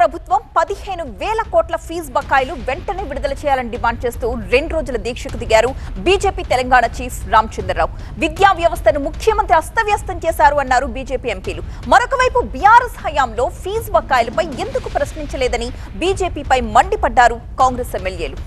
ప్రభుత్వం 15,000 కోట్ల ఫీజు బకాయిలు వెంటనే విడుదల చేయాలని డిమాండ్ చేస్తూ 2 రోజుల దీక్షకు దిగారు బీజేపీ తెలంగాణ చీఫ్ రామచంద్రరావు. విద్యా వ్యవస్థను ముఖ్యమంత్రి అస్తవ్యస్తం చేశారు అన్నారు బీజేపీ ఎంపీలు. మరొక వైపు బీఆర్ఎస్ హయాంలో ఫీజు బకాయిలపై ఎందుకు ప్రశ్నించలేదని బీజేపీపై మండిపడ్డారు కాంగ్రెస్ ఎమ్మెల్యేలు.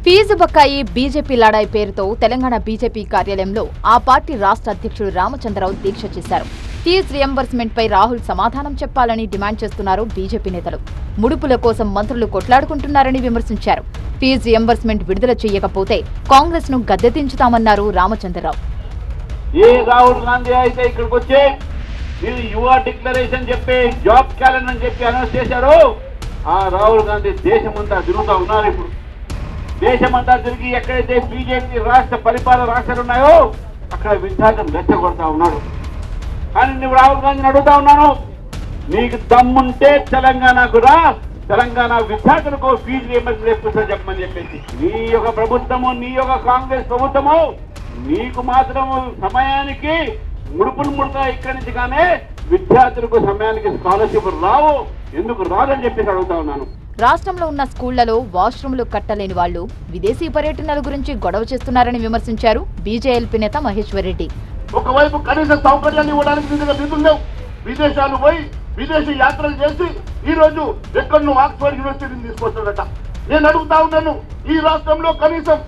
ఫీజు బకాయి బీజేపీ లడాయి పేరుతో తెలంగాణ బీజేపీ కార్యాలయంలో ఆ పార్టీ రాష్ట్ర అధ్యక్షుడు రామచంద్రరావు దీక్ష చేశారు. ఫీజు రియంబర్స్మెంట్ పై రాహుల్ సమాధానం చెప్పాలని డిమాండ్ చేస్తున్నారు బీజేపీ నేతలు. ముడుపుల కోసం మంత్రులు కొట్లాడుకుంటున్నారని విమర్శించారు. ఫీజు రియంబర్స్మెంట్ విడుదల చేయకపోతే కాంగ్రెస్ ను గద్దెదించుతామన్నారు రామచంద్రరావు. ఏ రాహుల్ గాంధీ అయితే ఇక్కడికి వచ్చి మీరు యువ డిక్లరేషన్ చెప్పి జాబ్ క్యాలెండర్ అని చెప్పి అనౌన్స్ చేశారు, ఆ రాహుల్ గాంధీ దేశమంతా తిరుగుతూ ఉన్నారు. ఇప్పుడు దేశమంతా తిరిగి ఎక్కడైతే బీజేపీ రాష్ట్ర పరిపాలన రాష్ట్రాలు ఉన్నాయో అక్కడ విద్యార్థులు రెచ్చగొడతా ఉన్నాడు. కానీ నువ్వు రాహుల్ గాంధీని అడుగుతా ఉన్నాను, నీకు దమ్ముంటే తెలంగాణకు రా, తెలంగాణ విద్యార్థులకు ఫీజు రియంబర్స్మెంట్ ఎప్పుడు చెప్పమని చెప్పేసి. నీ యొక్క ప్రభుత్వము, నీ యొక్క కాంగ్రెస్ ప్రభుత్వము నీకు మాత్రం సమయానికి ముడుపులు ముడతా ఇక్కడి నుంచి, కానీ విద్యార్థులకు సమయానికి స్కాలర్షిప్ రావు, ఎందుకు రాదని చెప్పేసి అడుగుతా ఉన్నాను. రాష్ట్రంలో ఉన్న స్కూళ్లలో వాష్రూమ్లు కట్టలేని వాళ్లు విదేశీ పర్యటనల గురించి గొడవ చేస్తున్నారని విమర్శించారు బీజేఎల్పీ నేత మహేశ్వర్ రెడ్డి. ఒకవైపు కనీస సౌకర్యాన్ని ఇవ్వడానికి నిధులు లేవు. విదేశాలు పోయి విదేశీ యాత్రలు చేసి ఈ రోజు ఎక్కడో ఆక్స్ఫర్డ్ యూనివర్సిటీని తీసుకొస్తాడట. నేను అడుగుతా ఉన్నాను, ఈ రాష్ట్రంలో కనీసం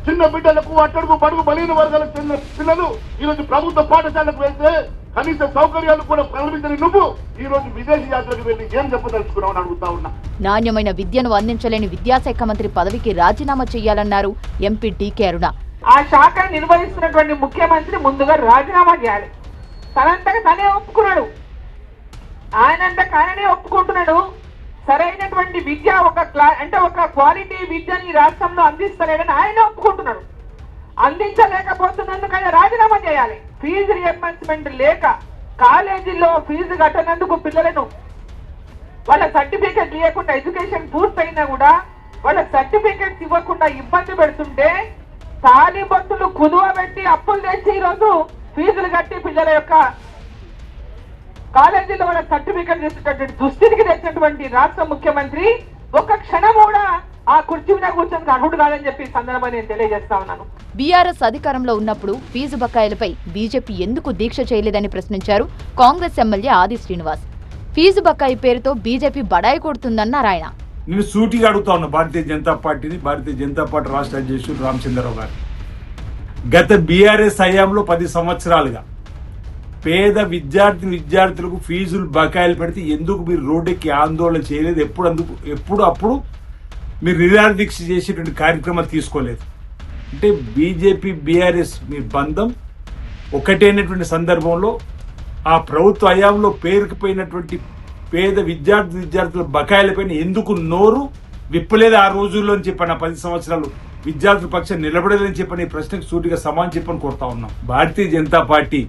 చిన్న బిడ్డలకు, అట్టడుగు బడుగు బలహీన వర్గాలకు చెందిన పిల్లలు ఈ రోజు ప్రభుత్వ పాఠశాలకు వెళ్తే కనీస సౌకర్యాలు కూడా ప్రారంభించని నువ్వు ఈ రోజు విదేశీ యాత్రకు వెళ్ళి ఏం చెప్పదలుచుకున్నావు అని అడుగుతా ఉన్నా. నాణ్యమైన విద్యను అందించలేని విద్యాశాఖ మంత్రి పదవికి రాజీనామా చేయాలన్నారు ఎంపీ టీకే అరుణ. ఆ శాఖను నిర్వహిస్తున్నటువంటి ముఖ్యమంత్రి ముందుగా రాజీనామా చేయాలి. తనంతగా తనే ఒప్పుకున్నాడు, ఆయనంతనే ఒప్పుకుంటున్నాడు. సరైనటువంటి విద్య ఒక క్వాలిటీ విద్యని రాష్ట్రంలో అందిస్తలేడని ఆయన ఒప్పుకుంటున్నాడు. అందించలేకపోతున్నందుకు ఆయన రాజీనామా చేయాలి. ఫీజు రియంబర్స్మెంట్ లేక కాలేజీల్లో ఫీజు కట్టనందుకు పిల్లలను వాళ్ళ సర్టిఫికెట్ ఇవ్వకుండా, ఎడ్యుకేషన్ పూర్తయినా కూడా వాళ్ళ సర్టిఫికెట్స్ ఇవ్వకుండా ఇబ్బంది పెడుతుంటే తాలిబొత్తులు కుదువ పెట్టి అప్పులు తెచ్చి ఈరోజు ఫీజులు కట్టి పిల్లల యొక్క కాలేజీలో వాళ్ళ సర్టిఫికెట్ చేసేటటువంటి దుస్థితికి తెచ్చినటువంటి రాష్ట్ర ముఖ్యమంత్రి ఒక్క క్షణం కూడా ఆ కుర్చీ మీద కూర్చొని అర్హుడు కాదని చెప్పి సందర్భంగా నేను తెలియజేస్తా ఉన్నాను. బీఆర్ఎస్ అధికారంలో ఉన్నప్పుడు ఫీజు బకాయిలపై బీజేపీ ఎందుకు దీక్ష చేయలేదని ప్రశ్నించారు కాంగ్రెస్ ఎమ్మెల్యే ఆది శ్రీనివాస్. ఫీజు బకాయి పేరుతో బీజేపీ బడాయి కొడుతుందన్నారు ఆయన. నేను సూటిగా అడుగుతా ఉన్నా భారతీయ జనతా పార్టీ రాష్ట్ర అధ్యక్షుడు రామచంద్రరావు గారు, గత బీఆర్ఎస్ హయాంలో 10 సంవత్సరాలుగా పేద విద్యార్థులకు ఫీజులు బకాయిలు పెడితే ఎందుకు మీరు రోడ్డెక్కి ఆందోళన చేయలేదు? అప్పుడు మీరు నిరాదీక్ష చేసేటువంటి కార్యక్రమాలు తీసుకోలేదు. అంటే బీజేపీ బీఆర్ఎస్ మీ బంధం ఒకటైనటువంటి సందర్భంలో ఆ ప్రభుత్వ హయాంలో పేరుకుపోయినటువంటి పేద విద్యార్థుల బకాయిలపైన ఎందుకు నోరు విప్పలేదు ఆ రోజుల్లో అని చెప్పని, 10 సంవత్సరాలు విద్యార్థుల పక్షం నిలబడలేదని చెప్పని ఈ ప్రశ్నకు సూటిగా సమాధానం చెప్పని కోరుతా ఉన్నాం. భారతీయ జనతా పార్టీ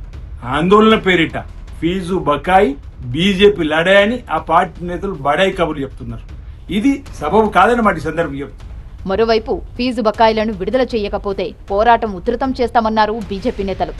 ఆందోళన పేరిట ఫీజు బకాయి బీజేపీ లడాయని ఆ పార్టీ నేతలు బడాయి కబుర్లు చెప్తున్నారు. ఇది సబబు కాదన్నమాట ఈ సందర్భం. మరోవైపు ఫీజు బకాయిలను విడుదల చేయకపోతే పోరాటం ఉధృతం చేస్తామన్నారు బీజేపీ నేతలు.